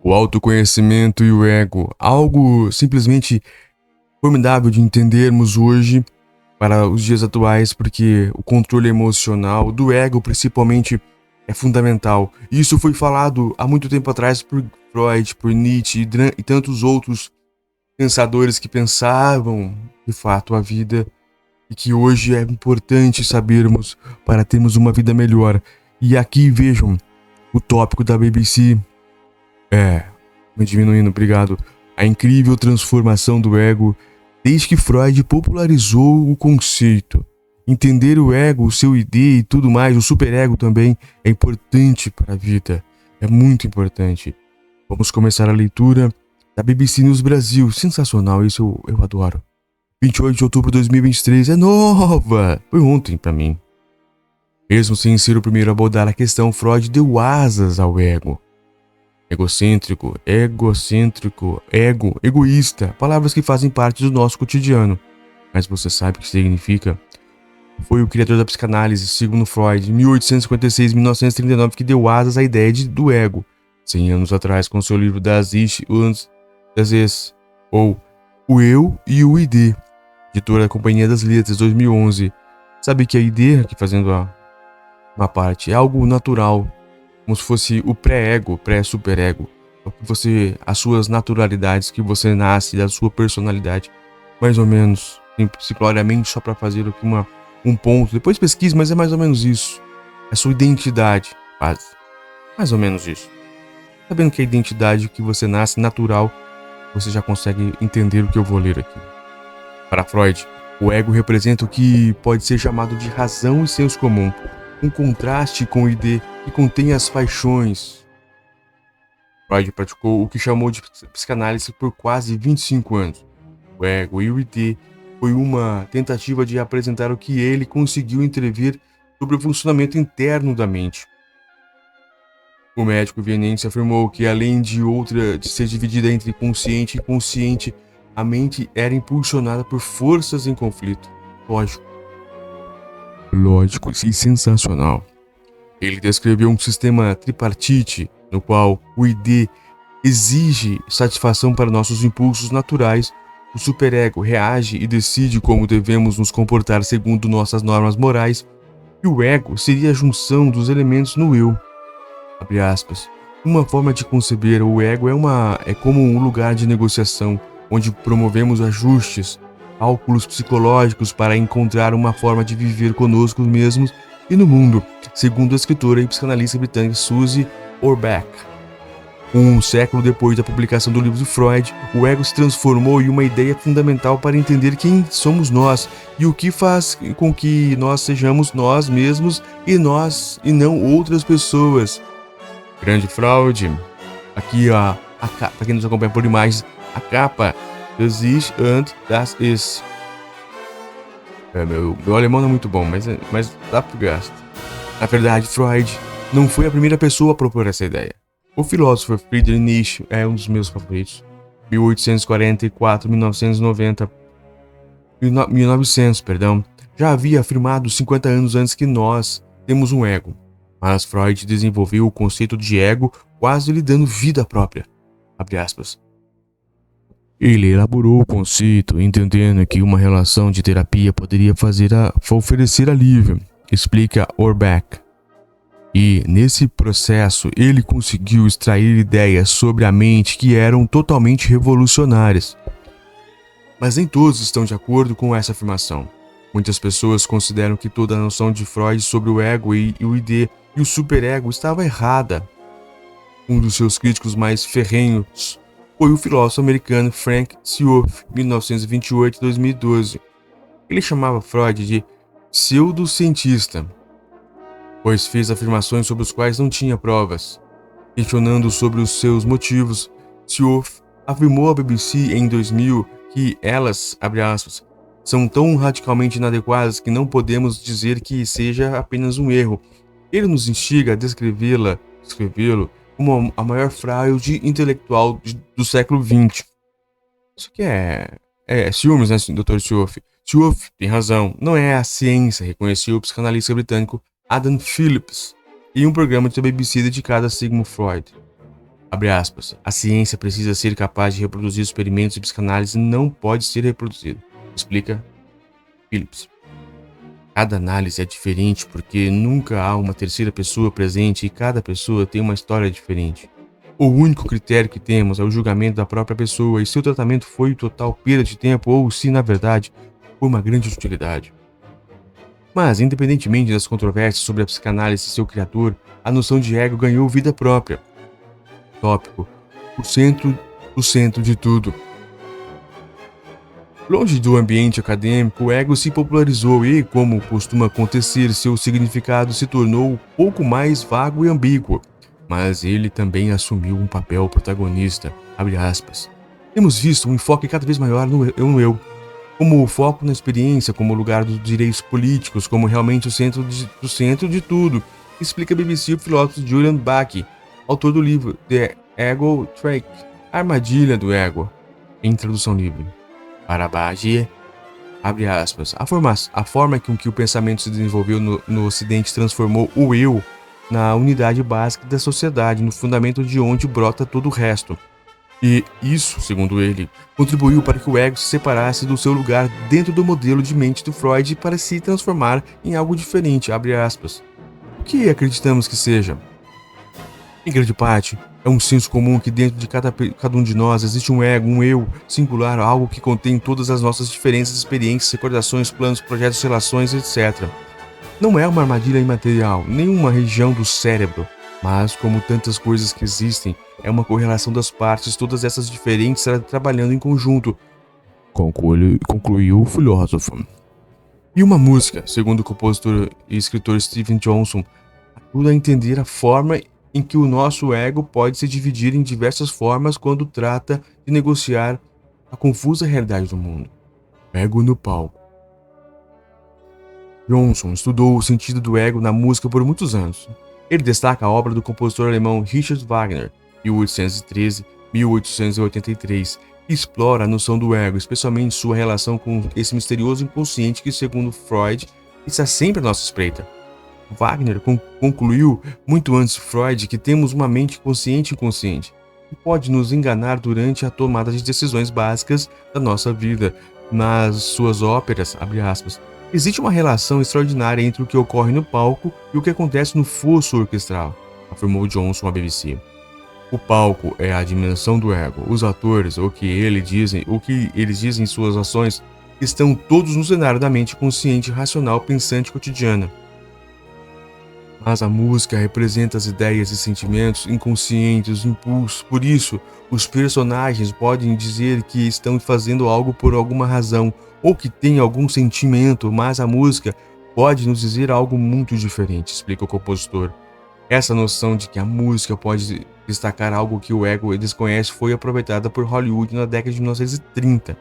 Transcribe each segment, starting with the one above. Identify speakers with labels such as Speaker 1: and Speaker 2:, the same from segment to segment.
Speaker 1: O autoconhecimento e o ego, algo simplesmente formidável de entendermos hoje para os dias atuais, porque o controle emocional do ego, principalmente, é fundamental. Isso foi falado há muito tempo atrás por Freud, por Nietzsche e tantos outros pensadores que pensavam, de fato, a vida e que hoje é importante sabermos para termos uma vida melhor. E aqui vejam o tópico da BBC. Me diminuindo, obrigado. A incrível transformação do ego desde que Freud popularizou o conceito. Entender o ego, o seu ID e tudo mais, o superego também, é importante para a vida. É muito importante. Vamos começar a leitura da BBC News Brasil. Sensacional, isso eu adoro. 28 de outubro de 2023, é nova! Foi ontem para mim. Mesmo sem ser o primeiro a abordar a questão, Freud deu asas ao ego. Egocêntrico, ego, egoísta, palavras que fazem parte do nosso cotidiano. Mas você sabe o que significa? Foi o criador da psicanálise, segundo Freud, em 1856-1939, que deu asas à ideia do ego. 100 anos atrás, com seu livro Das Ich und das Es, ou O Eu e o ID, editora da Companhia das Letras, 2011. Sabe que a ID, aqui fazendo uma parte, é algo natural, como se fosse o pré-ego, pré-superego, as suas naturalidades, que você nasce da sua personalidade, mais ou menos, simplesmente só para fazer aqui um ponto, depois pesquise, mas é mais ou menos isso, a sua identidade, quase, mais ou menos isso. Sabendo que a identidade que você nasce natural, você já consegue entender o que eu vou ler aqui. Para Freud, o ego representa o que pode ser chamado de razão e senso comum, um contraste com o ID que contém as paixões. Freud praticou o que chamou de psicanálise por quase 25 anos. O ego e o ID foi uma tentativa de apresentar o que ele conseguiu entrever sobre o funcionamento interno da mente. O médico vienense afirmou que, além de ser dividida entre consciente e inconsciente, a mente era impulsionada por forças em conflito. Lógico e sensacional. Ele descreveu um sistema tripartite, no qual o ID exige satisfação para nossos impulsos naturais, o superego reage e decide como devemos nos comportar segundo nossas normas morais, e o ego seria a junção dos elementos no eu. Abre aspas. Uma forma de conceber o ego é como um lugar de negociação, onde promovemos ajustes, cálculos psicológicos para encontrar uma forma de viver conosco mesmos e no mundo, segundo a escritora e psicanalista britânica Susie Orbach. Um século depois da publicação do livro de Freud, o ego se transformou em uma ideia fundamental para entender quem somos nós e o que faz com que nós sejamos nós mesmos e não outras pessoas. Grande Freud. Aqui para quem nos acompanha por imagens, a capa Das Ich und das Es. Meu alemão não é muito bom, mas dá pro gasto. Na verdade, Freud não foi a primeira pessoa a propor essa ideia. O filósofo Friedrich Nietzsche é um dos meus favoritos. 1900, já havia afirmado 50 anos antes que nós temos um ego. Mas Freud desenvolveu o conceito de ego quase lhe dando vida própria. Abre aspas. Ele elaborou o conceito, entendendo que uma relação de terapia poderia oferecer alívio, explica Orbach. E, nesse processo, ele conseguiu extrair ideias sobre a mente que eram totalmente revolucionárias. Mas nem todos estão de acordo com essa afirmação. Muitas pessoas consideram que toda a noção de Freud sobre o ego e o ID e o superego estava errada. Um dos seus críticos mais ferrenhos foi o filósofo americano Frank Seoff, 1928-2012. Ele chamava Freud de pseudocientista, pois fez afirmações sobre as quais não tinha provas. Questionando sobre os seus motivos, Seoff afirmou à BBC em 2000 que elas, abre aspas, são tão radicalmente inadequadas que não podemos dizer que seja apenas um erro. Ele nos instiga a descrevê-lo como a maior fraude intelectual do século XX. Isso aqui é ciúmes, né, Dr. Seoff? Seoff tem razão, não é a ciência, reconheceu o psicanalista britânico Adam Phillips em um programa da BBC dedicado a Sigmund Freud. Abre aspas. A ciência precisa ser capaz de reproduzir experimentos e psicanálise não pode ser reproduzida. Explica Phillips. Cada análise é diferente porque nunca há uma terceira pessoa presente e cada pessoa tem uma história diferente. O único critério que temos é o julgamento da própria pessoa e se o tratamento foi total perda de tempo ou se, na verdade, foi uma grande utilidade. Mas, independentemente das controvérsias sobre a psicanálise e seu criador, a noção de ego ganhou vida própria. Tópico: o centro de tudo. Longe do ambiente acadêmico, o ego se popularizou e, como costuma acontecer, seu significado se tornou um pouco mais vago e ambíguo. Mas ele também assumiu um papel protagonista, abre aspas. Temos visto um enfoque cada vez maior no eu, como o foco na experiência, como o lugar dos direitos políticos, como realmente o centro de tudo, explica a BBC o filósofo Julian Bach, autor do livro The Ego Trick, a armadilha do ego, em tradução livre. Para Bach, abre aspas, a forma com que o pensamento se desenvolveu no Ocidente transformou o eu na unidade básica da sociedade, no fundamento de onde brota todo o resto. E isso, segundo ele, contribuiu para que o ego se separasse do seu lugar dentro do modelo de mente do Freud para se transformar em algo diferente, abre aspas. O que acreditamos que seja? Em grande parte, é um senso comum que dentro de cada um de nós existe um ego, um eu singular, algo que contém todas as nossas diferenças, experiências, recordações, planos, projetos, relações, etc. Não é uma armadilha imaterial, nem uma região do cérebro, mas, como tantas coisas que existem, é uma correlação das partes, todas essas diferentes trabalhando em conjunto, concluiu o filósofo. E uma música, segundo o compositor e escritor Steven Johnson, ajuda a entender a forma em que o nosso ego pode se dividir em diversas formas quando trata de negociar a confusa realidade do mundo. Ego no palco. Johnson estudou o sentido do ego na música por muitos anos. Ele destaca a obra do compositor alemão Richard Wagner, 1813-1883, que explora a noção do ego, especialmente sua relação com esse misterioso inconsciente que, segundo Freud, está sempre à nossa espreita. Wagner concluiu, muito antes de Freud, que temos uma mente consciente e inconsciente, que pode nos enganar durante a tomada de decisões básicas da nossa vida. Nas suas óperas, abre aspas, existe uma relação extraordinária entre o que ocorre no palco e o que acontece no fosso orquestral, afirmou Johnson à BBC. O palco é a dimensão do ego. Os atores, o que eles dizem em suas ações, estão todos no cenário da mente consciente, racional, pensante cotidiana. Mas a música representa as ideias e sentimentos inconscientes, os impulsos. Por isso, os personagens podem dizer que estão fazendo algo por alguma razão ou que têm algum sentimento, mas a música pode nos dizer algo muito diferente, explica o compositor. Essa noção de que a música pode destacar algo que o ego desconhece foi aproveitada por Hollywood na década de 1930.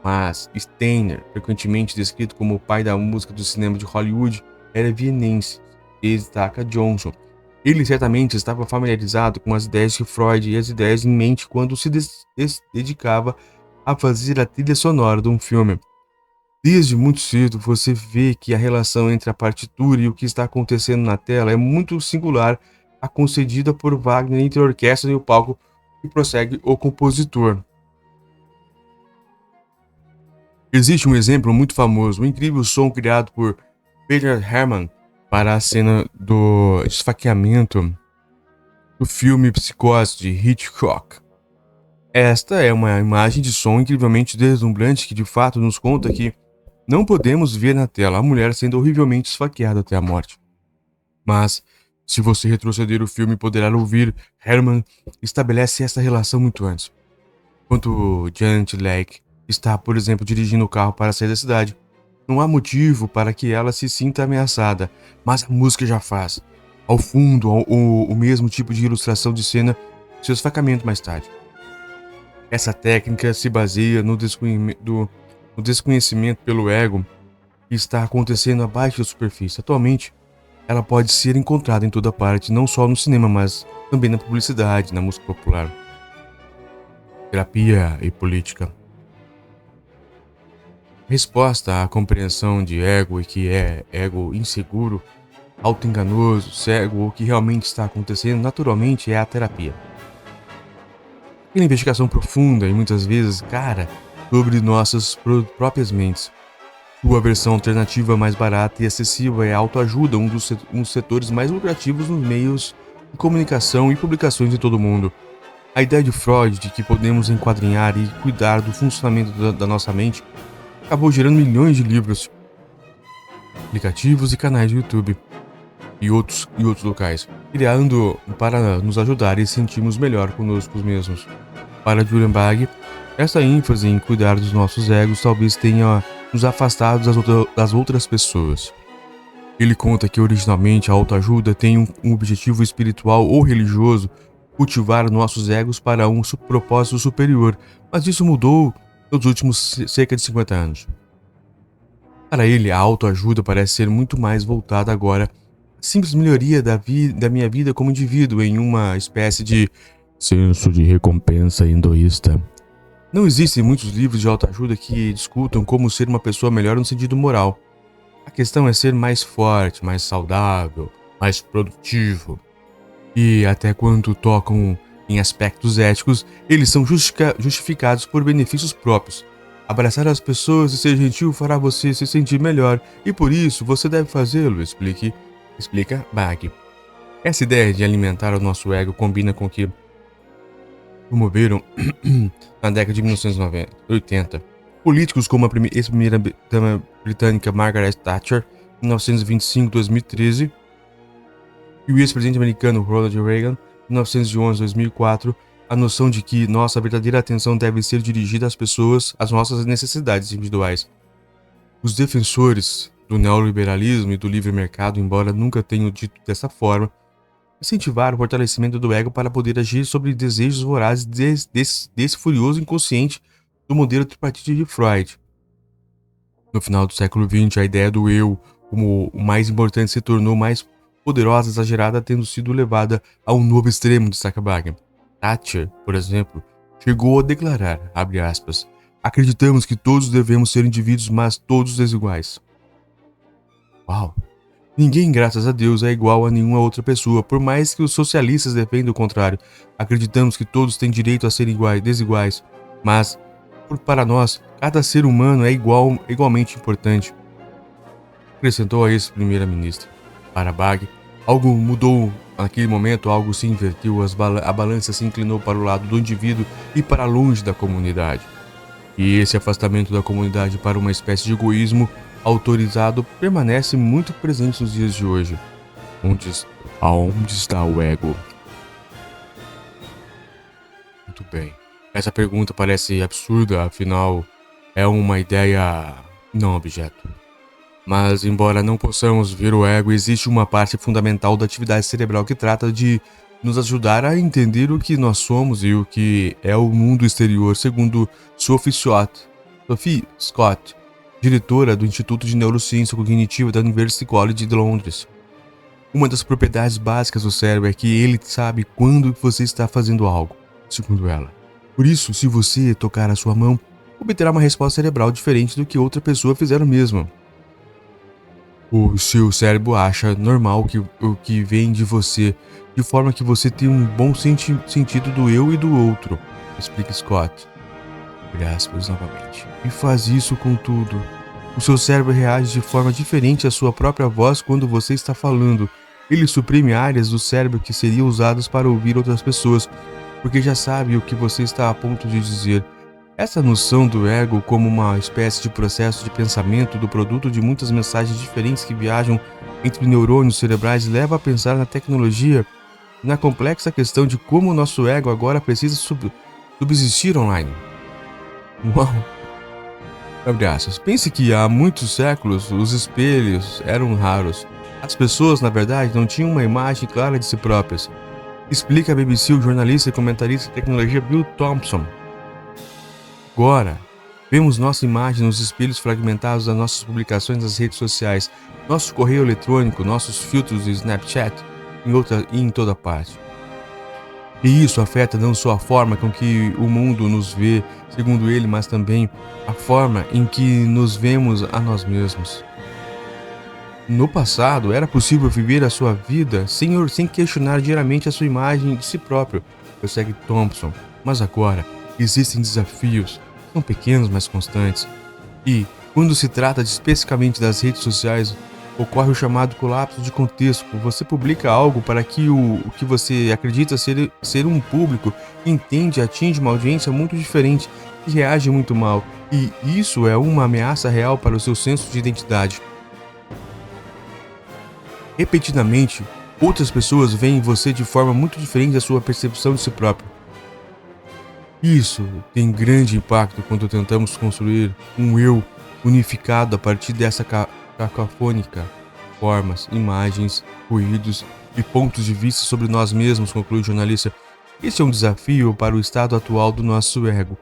Speaker 1: Mas Steiner, frequentemente descrito como o pai da música do cinema de Hollywood, era vienense, e destaca Johnson. Ele certamente estava familiarizado com as ideias de Freud e as ideias em mente quando se dedicava a fazer a trilha sonora de um filme. Desde muito cedo você vê que a relação entre a partitura e o que está acontecendo na tela é muito singular, a concedida por Wagner entre a orquestra e o palco, e prossegue o compositor. Existe um exemplo muito famoso, o incrível som criado por Peter Hermann para a cena do esfaqueamento do filme Psicose de Hitchcock. Esta é uma imagem de som incrivelmente deslumbrante que de fato nos conta que não podemos ver na tela a mulher sendo horrivelmente esfaqueada até a morte. Mas, se você retroceder o filme, poderá ouvir Herman estabelece essa relação muito antes. Enquanto Janet Leigh está, por exemplo, dirigindo o carro para sair da cidade, não há motivo para que ela se sinta ameaçada, mas a música já faz. Ao fundo, o mesmo tipo de ilustração de cena de seu esfaqueamento mais tarde. Essa técnica se baseia no desconhecimento pelo ego que está acontecendo abaixo da superfície. Atualmente, ela pode ser encontrada em toda parte, não só no cinema, mas também na publicidade, na música popular. Terapia e política. Resposta à compreensão de ego e que é ego inseguro, auto-enganoso, cego ou que realmente está acontecendo naturalmente é a terapia. Aquela investigação profunda e muitas vezes, sobre nossas próprias mentes. Sua versão alternativa mais barata e acessível é a autoajuda, um dos setores mais lucrativos nos meios de comunicação e publicações em todo o mundo. A ideia de Freud de que podemos enquadrinhar e cuidar do funcionamento da nossa mente acabou gerando milhões de livros, aplicativos e canais de YouTube e outros locais, criando para nos ajudar e sentirmos melhor conosco mesmos. Para Julian Bag, essa ênfase em cuidar dos nossos egos talvez tenha nos afastado das outras pessoas. Ele conta que originalmente a autoajuda tem um objetivo espiritual ou religioso, cultivar nossos egos para um propósito superior, mas isso mudou nos últimos cerca de 50 anos. Para ele, a autoajuda parece ser muito mais voltada agora à simples melhoria da minha vida como indivíduo em uma espécie de senso de recompensa hinduísta. Não existem muitos livros de autoajuda que discutam como ser uma pessoa melhor no sentido moral. A questão é ser mais forte, mais saudável, mais produtivo. E até quando tocam em aspectos éticos, eles são justificados por benefícios próprios. Abraçar as pessoas e ser gentil fará você se sentir melhor, e por isso você deve fazê-lo, explica Bag. Essa ideia de alimentar o nosso ego combina com o que promoveram na década de 1980 políticos como a ex-primeira-dama britânica Margaret Thatcher, 1925-2013, e o ex-presidente americano Ronald Reagan, 1911-2004, a noção de que nossa verdadeira atenção deve ser dirigida às pessoas, às nossas necessidades individuais. Os defensores do neoliberalismo e do livre mercado, embora nunca tenham dito dessa forma, incentivar o fortalecimento do ego para poder agir sobre desejos vorazes desse furioso inconsciente do modelo tripartite de Freud. No final do século XX, a ideia do eu como o mais importante se tornou mais poderosa e exagerada, tendo sido levada a um novo extremo, destaca Bag. Thatcher, por exemplo, chegou a declarar, abre aspas, acreditamos que todos devemos ser indivíduos, mas todos desiguais. Uau! Ninguém, graças a Deus, é igual a nenhuma outra pessoa, por mais que os socialistas defendam o contrário. Acreditamos que todos têm direito a ser desiguais, mas, para nós, cada ser humano é igualmente importante. Acrescentou a ex-primeira-ministra. Para Bag, algo mudou naquele momento, algo se inverteu, a balança se inclinou para o lado do indivíduo e para longe da comunidade. E esse afastamento da comunidade para uma espécie de egoísmo autorizado permanece muito presente nos dias de hoje. Aonde está o ego? Muito bem. Essa pergunta parece absurda, afinal, é uma ideia não objeto. Mas, embora não possamos ver o ego, existe uma parte fundamental da atividade cerebral que trata de nos ajudar a entender o que nós somos e o que é o mundo exterior, segundo Sophie Scott, diretora do Instituto de Neurociência Cognitiva da University College de Londres. Uma das propriedades básicas do cérebro é que ele sabe quando você está fazendo algo, segundo ela. Por isso, se você tocar a sua mão, obterá uma resposta cerebral diferente do que outra pessoa fizer o mesmo. O seu cérebro acha normal o que vem de você, de forma que você tem um bom sentido do eu e do outro, explica Scott. Aspas novamente. E faz isso com tudo. O seu cérebro reage de forma diferente à sua própria voz quando você está falando. Ele suprime áreas do cérebro que seriam usadas para ouvir outras pessoas, porque já sabe o que você está a ponto de dizer. Essa noção do ego como uma espécie de processo de pensamento do produto de muitas mensagens diferentes que viajam entre neurônios cerebrais leva a pensar na tecnologia, na complexa questão de como o nosso ego agora precisa subsistir online. Uau! Abre aspas. Pense que há muitos séculos os espelhos eram raros. As pessoas, na verdade, não tinham uma imagem clara de si próprias. Explica a BBC o jornalista e comentarista de tecnologia Bill Thompson. Agora, vemos nossa imagem nos espelhos fragmentados das nossas publicações nas redes sociais, nosso correio eletrônico, nossos filtros de Snapchat e em toda parte. E isso afeta não só a forma com que o mundo nos vê, segundo ele, mas também a forma em que nos vemos a nós mesmos. No passado, era possível viver a sua vida sem questionar diariamente a sua imagem de si próprio. prossegue Thompson. Mas agora, existem desafios. São pequenos, mas constantes. E, quando se trata especificamente das redes sociais, ocorre o chamado colapso de contexto. Você publica algo para que o que você acredita ser um público entende e atinge uma audiência muito diferente e reage muito mal. E isso é uma ameaça real para o seu senso de identidade. Repetidamente, outras pessoas veem você de forma muito diferente da sua percepção de si próprio. Isso tem grande impacto quando tentamos construir um eu unificado a partir dessa cacofônica formas, imagens, ruídos e pontos de vista sobre nós mesmos, conclui o jornalista. Esse é um desafio para o estado atual do nosso ego.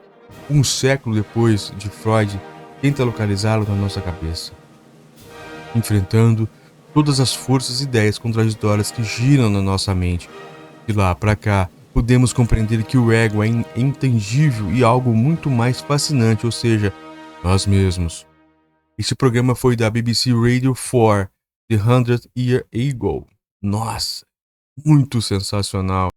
Speaker 1: Um século depois de Freud, tenta localizá-lo na nossa cabeça, enfrentando todas as forças e ideias contraditórias que giram na nossa mente. De lá para cá, podemos compreender que o ego é intangível e algo muito mais fascinante, ou seja, nós mesmos. Este programa foi da BBC Radio 4, The 100 Year Ago. Nossa, muito sensacional.